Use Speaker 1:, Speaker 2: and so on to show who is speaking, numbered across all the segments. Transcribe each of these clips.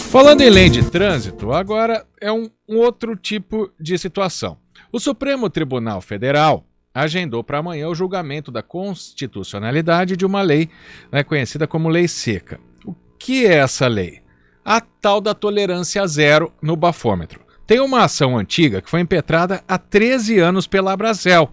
Speaker 1: Falando em lei de trânsito, agora é um outro tipo de situação. O Supremo Tribunal Federal agendou para amanhã o julgamento da constitucionalidade de uma lei, conhecida como Lei Seca. O que é essa lei? A tal da tolerância zero no bafômetro. Tem uma ação antiga que foi impetrada há 13 anos pela Abracel.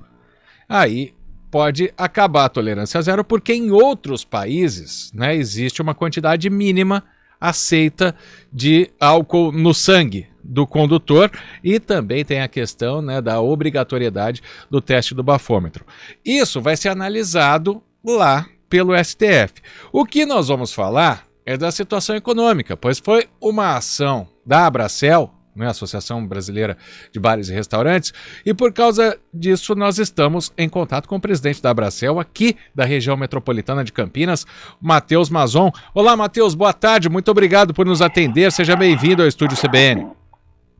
Speaker 1: Aí pode acabar a tolerância zero porque em outros países existe uma quantidade mínima aceita de álcool no sangue do condutor e também tem a questão da obrigatoriedade do teste do bafômetro. Isso vai ser analisado lá pelo STF. O que nós vamos falar é da situação econômica, pois foi uma ação da Abracel, Associação Brasileira de Bares e Restaurantes, e por causa disso nós estamos em contato com o presidente da Abracel aqui da região metropolitana de Campinas, Matheus Mazon. Olá, Matheus, boa tarde, muito obrigado por nos atender, seja bem-vindo ao Estúdio CBN.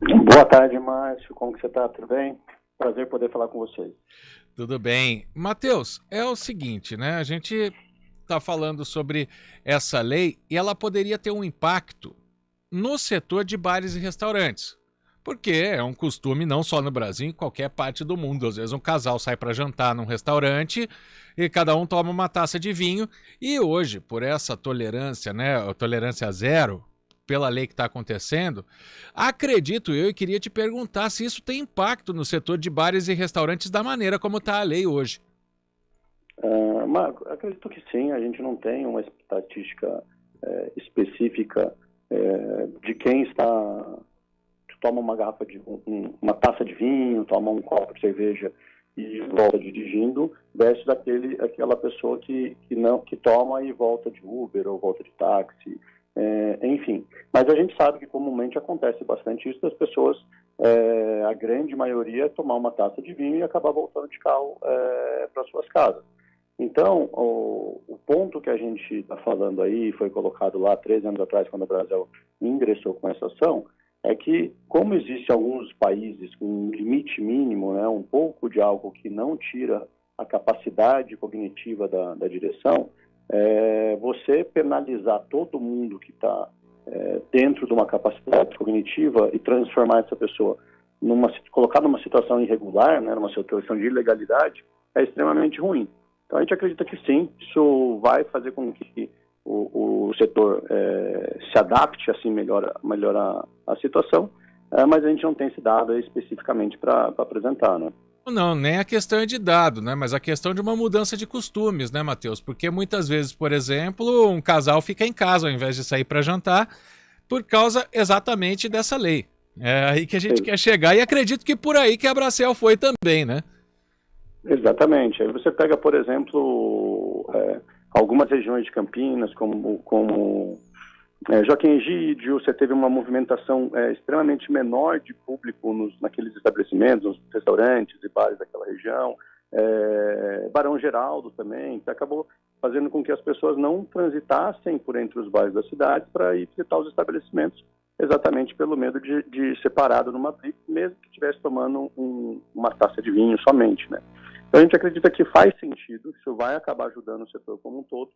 Speaker 2: Boa tarde, Márcio, como que você está? Tudo bem? Prazer poder falar com vocês.
Speaker 1: Tudo bem. Matheus, é o seguinte, a gente está falando sobre essa lei e ela poderia ter um impacto no setor de bares e restaurantes, porque é um costume não só no Brasil, em qualquer parte do mundo. Às vezes um casal sai para jantar num restaurante e cada um toma uma taça de vinho, e hoje, por essa tolerância, a tolerância zero, pela lei que está acontecendo, acredito eu e queria te perguntar se isso tem impacto no setor de bares e restaurantes da maneira como está a lei hoje.
Speaker 2: Marco, acredito que sim, a gente não tem uma estatística específica de quem toma uma garrafa uma taça de vinho, toma um copo de cerveja e volta dirigindo, versus aquela pessoa que toma e volta de Uber ou volta de táxi, enfim. Mas a gente sabe que comumente acontece bastante isso das pessoas, a grande maioria, tomar uma taça de vinho e acabar voltando de carro para suas casas. Então, o ponto que a gente está falando aí, foi colocado lá 13 anos atrás, quando a Abracel ingressou com essa ação, é que, como existem alguns países com um limite mínimo, um pouco de álcool que não tira a capacidade cognitiva da direção, você penalizar todo mundo que está dentro de uma capacidade cognitiva e transformar essa pessoa, colocar numa situação irregular, numa situação de ilegalidade, é extremamente ruim. Então, a gente acredita que sim, isso vai fazer com que o setor se adapte, assim, melhorar a situação, mas a gente não tem esse dado especificamente para apresentar,
Speaker 1: Não, nem a questão é de dado, mas a questão de uma mudança de costumes, Matheus? Porque muitas vezes, por exemplo, um casal fica em casa ao invés de sair para jantar por causa exatamente dessa lei. É aí que a gente quer chegar e acredito que por aí que a Abracel foi também,
Speaker 2: Exatamente. Aí você pega, por exemplo, algumas regiões de Campinas, como Joaquim Egídio, você teve uma movimentação extremamente menor de público naqueles estabelecimentos, nos restaurantes e bares daquela região. Barão Geraldo também, que acabou fazendo com que as pessoas não transitassem por entre os bares da cidade para ir visitar os estabelecimentos, exatamente pelo medo de ser parado numa blitz, mesmo que estivesse tomando uma taça de vinho somente, Então a gente acredita que faz sentido, isso vai acabar ajudando o setor como um todo,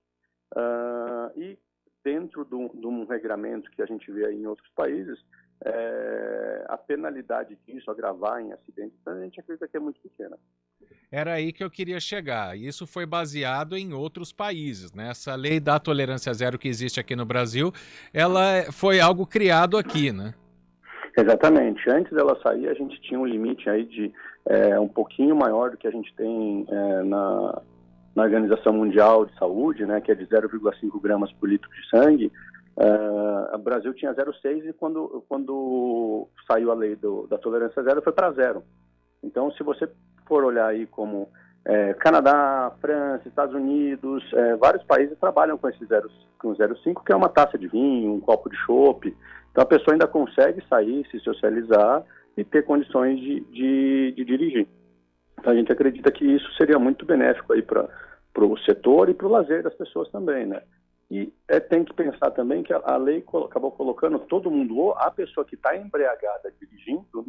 Speaker 2: e dentro de um regramento que a gente vê aí em outros países, a penalidade disso, agravar em acidentes, a gente acredita que é muito pequena.
Speaker 1: Era aí que eu queria chegar. Isso foi baseado em outros países, Essa lei da tolerância zero que existe aqui no Brasil, ela foi algo criado aqui,
Speaker 2: Exatamente. Antes dela sair, a gente tinha um limite aí de um pouquinho maior do que a gente tem na Organização Mundial de Saúde, que é de 0,5 gramas por litro de sangue. O Brasil tinha 0,6 e quando saiu a lei da tolerância zero, foi para zero. Então, se você for olhar aí como Canadá, França, Estados Unidos, vários países trabalham com esse 0,5, que é uma taça de vinho, um copo de chopp. Então, a pessoa ainda consegue sair, se socializar e ter condições de dirigir. Então, a gente acredita que isso seria muito benéfico aí para o setor e para o lazer das pessoas também, E tem que pensar também que a lei acabou colocando todo mundo, ou a pessoa que está embriagada dirigindo,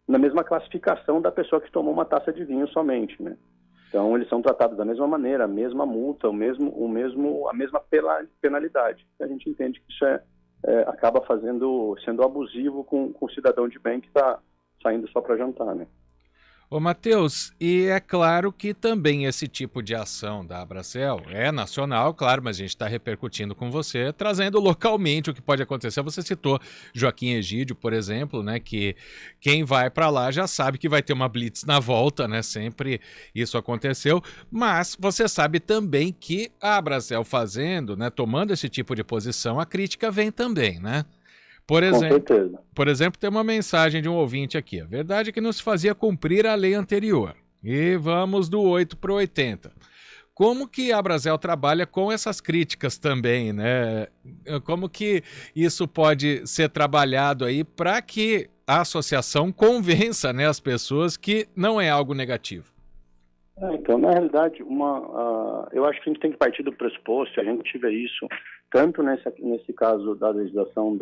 Speaker 2: na mesma classificação da pessoa que tomou uma taça de vinho somente, Então, eles são tratados da mesma maneira, a mesma multa, a mesma penalidade. A gente entende que isso acaba sendo abusivo com o cidadão de bem que está saindo só para jantar, né?
Speaker 1: Ô, Matheus, e é claro que também esse tipo de ação da Abracel é nacional, claro, mas a gente está repercutindo com você, trazendo localmente o que pode acontecer. Você citou Joaquim Egídio, por exemplo, né, que quem vai para lá já sabe que vai ter uma blitz na volta, né, sempre isso aconteceu, mas você sabe também que a Abracel fazendo, né, tomando esse tipo de posição, a crítica vem também, né? Por exemplo, tem uma mensagem de um ouvinte aqui. A verdade é que não se fazia cumprir a lei anterior. E vamos do 8 para o 80. Como que a Abracel trabalha com essas críticas também, né? Como que isso pode ser trabalhado aí para que a associação convença, né, as pessoas que não é algo negativo?
Speaker 2: Então, na realidade, eu acho que a gente tem que partir do pressuposto, a gente vê isso tanto nesse caso da legislação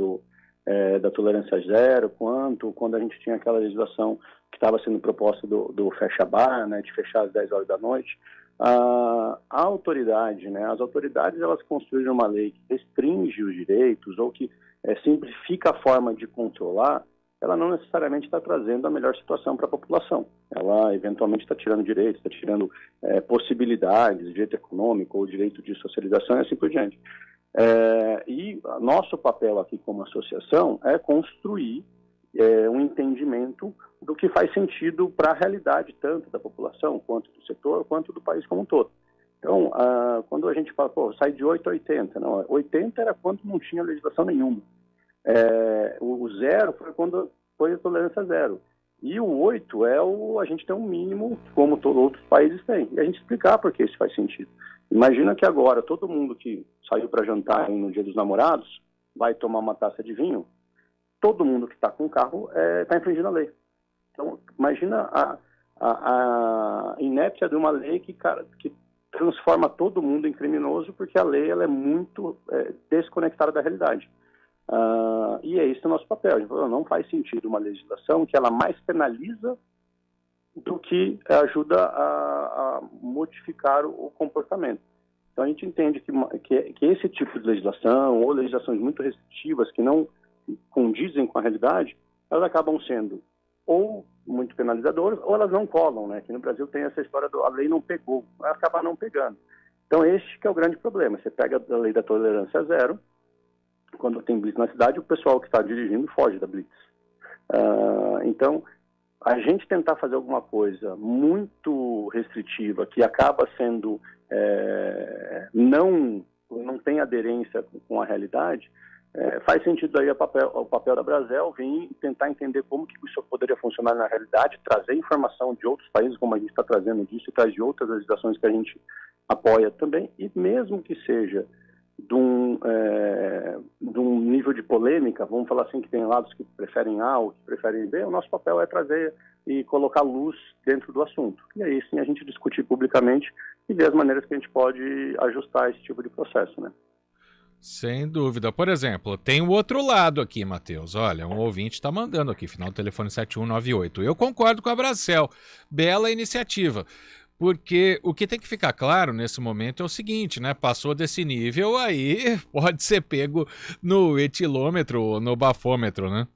Speaker 2: da tolerância zero, quanto quando a gente tinha aquela legislação que estava sendo proposta do fecha-bar, né, de fechar às 10 horas da noite. A autoridade, né, as autoridades, elas construíram uma lei que restringe os direitos ou que simplifica a forma de controlar. Ela não necessariamente está trazendo a melhor situação para a população. Ela, eventualmente, está tirando direitos, está tirando possibilidades, direito econômico ou direito de socialização e assim por diante. E nosso papel aqui como associação é construir um entendimento do que faz sentido para a realidade tanto da população, quanto do setor, quanto do país como um todo. Então, quando a gente fala, sai de 8 a 80, não, 80 era quando não tinha legislação nenhuma. O zero foi quando foi a tolerância zero. E o 8 a gente tem um mínimo, como outros países têm. E a gente explicar por que isso faz sentido. Imagina que agora todo mundo que saiu para jantar no Dia dos Namorados vai tomar uma taça de vinho, todo mundo que está com o carro está infringindo a lei. Então, imagina a inépcia de uma lei que transforma todo mundo em criminoso, porque a lei ela é muito desconectada da realidade. E é isso o nosso papel. A gente falou, não faz sentido uma legislação que ela mais penaliza do que ajuda a modificar o comportamento. Então a gente entende que esse tipo de legislação ou legislações muito restritivas que não condizem com a realidade, elas acabam sendo ou muito penalizadoras ou elas não colam, né? Aqui no Brasil tem essa história a lei não pegou, vai acabar não pegando. Então este que é o grande problema. Você pega a lei da tolerância zero, quando tem blitz na cidade, o pessoal que está dirigindo foge da blitz. Então, a gente tentar fazer alguma coisa muito restritiva, que acaba sendo, não tem aderência com a realidade, faz sentido aí o papel da Abracel vir tentar entender como que isso poderia funcionar na realidade, trazer informação de outros países, como a gente está trazendo disso, e traz de outras legislações que a gente apoia também, e mesmo que seja de um nível de polêmica, vamos falar assim, que tem lados que preferem A ou que preferem B, o nosso papel é trazer e colocar luz dentro do assunto. E aí sim a gente discutir publicamente e ver as maneiras que a gente pode ajustar esse tipo de processo, né?
Speaker 1: Sem dúvida. Por exemplo, tem o outro lado aqui, Matheus. Olha, um ouvinte está mandando aqui, final do telefone 7198. Eu concordo com a Abracel. Bela iniciativa. Porque o que tem que ficar claro nesse momento é o seguinte, né? Passou desse nível, aí pode ser pego no etilômetro ou no bafômetro, né?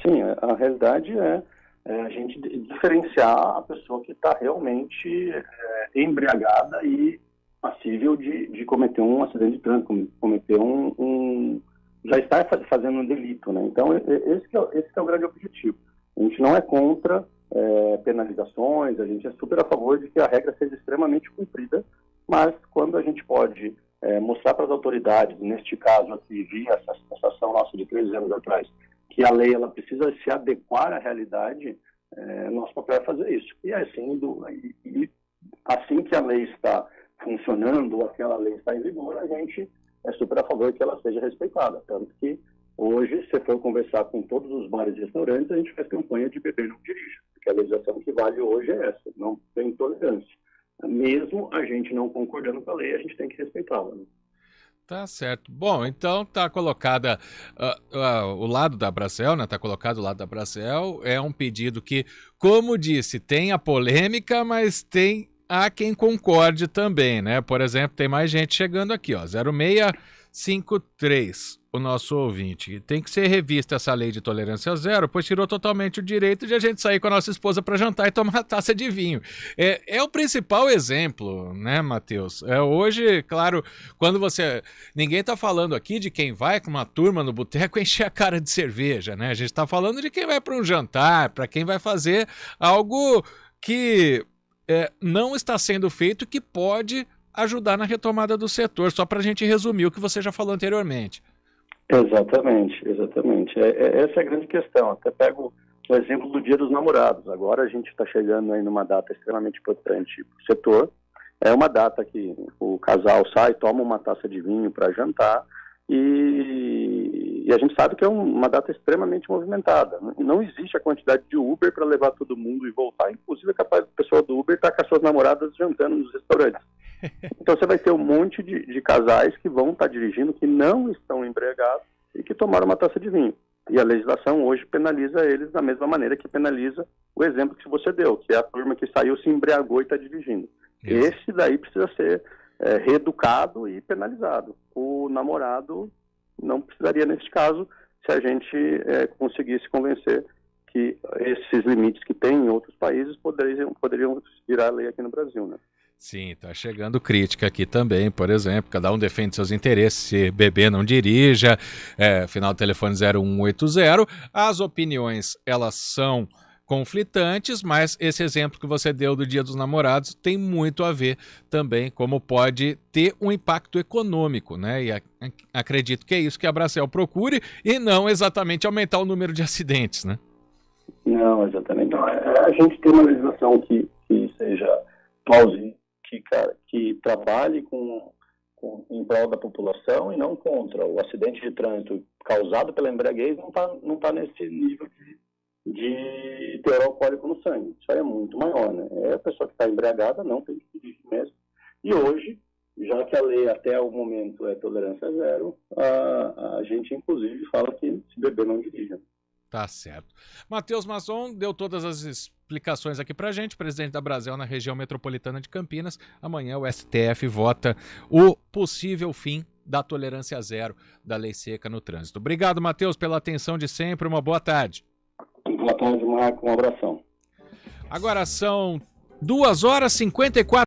Speaker 2: Sim, a realidade é a gente diferenciar a pessoa que está realmente embriagada e passível de cometer um acidente de trânsito, cometer já está fazendo um delito, né? Então, esse é o grande objetivo. A gente não é contra penalizações, a gente é super a favor de que a regra seja extremamente cumprida, mas quando a gente pode mostrar para as autoridades, neste caso aqui, via essa ação nossa de 13 anos atrás, que a lei ela precisa se adequar à realidade, nosso papel é fazer isso. E assim que a lei está funcionando ou aquela lei está em vigor, a gente é super a favor que ela seja respeitada. Tanto que hoje, se for conversar com todos os bares e restaurantes, a gente faz campanha de beber não dirija, porque a legislação que vale hoje é essa, não tem tolerância. Mesmo a gente não concordando com a lei, a gente tem que respeitá-la, né?
Speaker 1: Tá certo. Bom, então tá colocada o lado da Abracel, né? Tá colocado o lado da Abracel. É um pedido que, como disse, tem a polêmica, mas tem há quem concorde também, né? Por exemplo, tem mais gente chegando aqui, ó, 0653, o nosso ouvinte. Tem que ser revista essa lei de tolerância zero, pois tirou totalmente o direito de a gente sair com a nossa esposa para jantar e tomar uma taça de vinho. É o principal exemplo, né, Matheus? Hoje, claro, quando ninguém tá falando aqui de quem vai com uma turma no boteco encher a cara de cerveja, né? A gente tá falando de quem vai para um jantar, para quem vai fazer algo que não está sendo feito, que pode ajudar na retomada do setor, só para a gente resumir o que você já falou anteriormente.
Speaker 2: Exatamente. Essa é a grande questão. Até pego o exemplo do Dia dos Namorados. Agora a gente está chegando aí numa data extremamente importante para o setor. É uma data que o casal sai, toma uma taça de vinho para jantar e a gente sabe que é uma data extremamente movimentada. Não existe a quantidade de Uber para levar todo mundo e voltar. Inclusive é capaz da pessoa do Uber estar com as suas namoradas jantando nos restaurantes. Então você vai ter um monte de casais que vão estar dirigindo, que não estão embriagados e que tomaram uma taça de vinho. E a legislação hoje penaliza eles da mesma maneira que penaliza o exemplo que você deu, que é a turma que saiu, se embriagou e está dirigindo. Isso. Esse daí precisa ser reeducado e penalizado. O namorado não precisaria, nesse caso, se a gente conseguisse convencer que esses limites que tem em outros países poderiam virar lei aqui no Brasil, né?
Speaker 1: Sim, tá chegando crítica aqui também, por exemplo, cada um defende seus interesses, se beber não dirija, final do telefone 0180, as opiniões, elas são conflitantes, mas esse exemplo que você deu do Dia dos Namorados tem muito a ver também, como pode ter um impacto econômico, né, e acredito que é isso que a Bracel procure, e não exatamente aumentar o número de acidentes, né?
Speaker 2: Não, exatamente, não. A gente tem uma legislação que seja plausível, que trabalhe em prol da população e não contra. O acidente de trânsito causado pela embriaguez não tá nesse nível de teor alcoólico no sangue. Isso aí é muito maior, né? A pessoa que está embriagada não tem que dirigir mesmo. E hoje, já que a lei até o momento é tolerância zero, a gente inclusive fala que se beber não dirija.
Speaker 1: Tá certo. Matheus Masson deu todas as explicações aqui pra gente, presidente da Brasel na região metropolitana de Campinas. Amanhã o STF vota o possível fim da tolerância zero da lei seca no trânsito. Obrigado, Matheus, pela atenção de sempre. Uma boa tarde.
Speaker 2: Boa tarde, Marco. Um abração.
Speaker 1: Agora são 2h54.